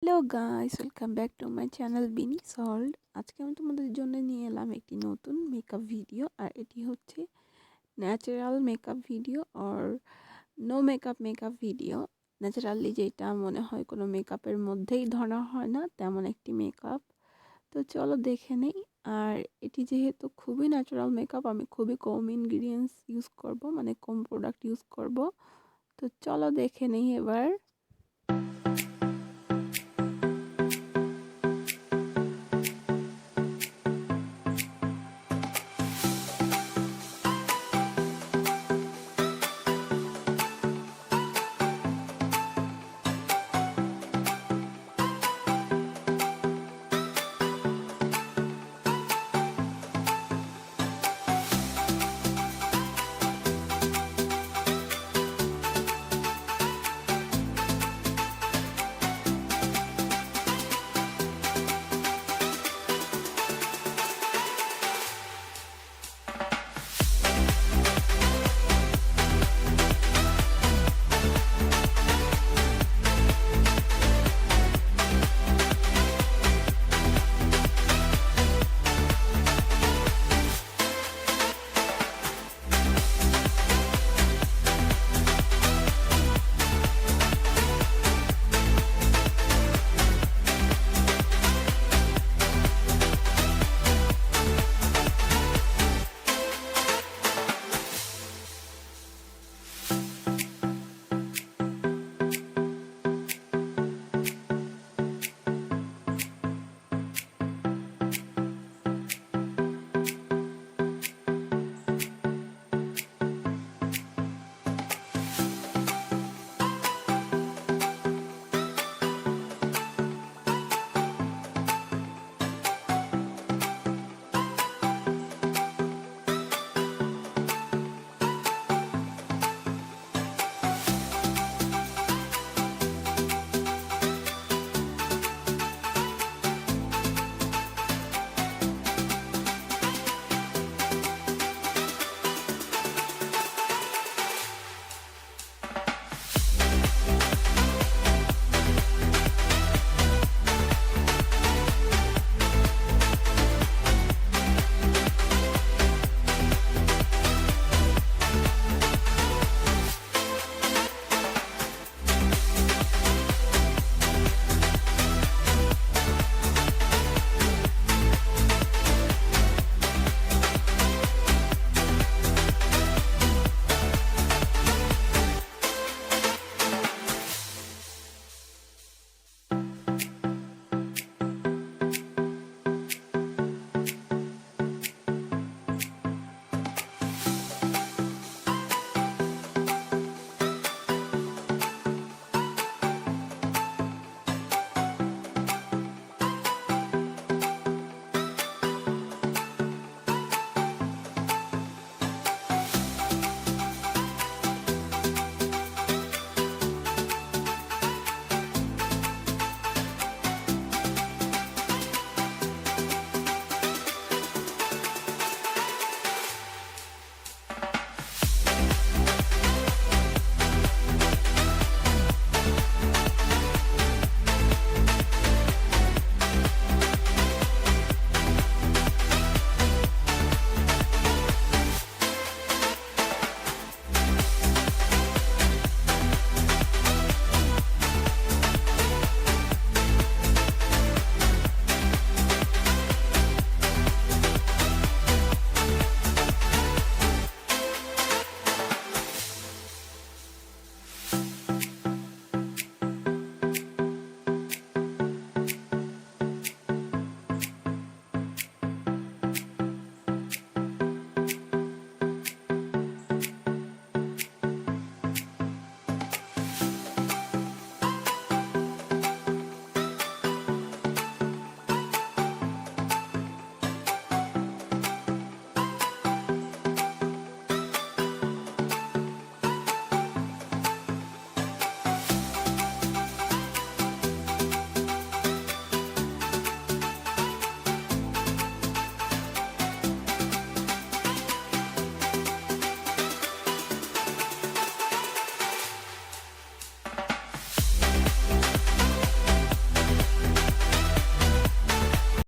Hello guys, welcome back to my channel বিনিস world. আজকে আমি তোমাদের জন্য নিয়ে এলাম একটি নতুন মেকআপ ভিডিও। আর এটি হচ্ছে ন্যাচারাল মেকআপ ভিডিও আর নো মেকআপ ভিডিও। ন্যাচারালি যেটা মনে হয় কোনো মেকআপের মধ্যেই ধরা হয় না, তেমন একটি মেকআপ। তো চলো দেখে নেই। আর এটি যেহেতু খুবই ন্যাচারাল মেকআপ, আমি খুবই কম ইনগ্রিডিয়েন্টস ইউজ করব, মানে কম প্রোডাক্ট ইউজ করব। তো চলো দেখে নেই এবার।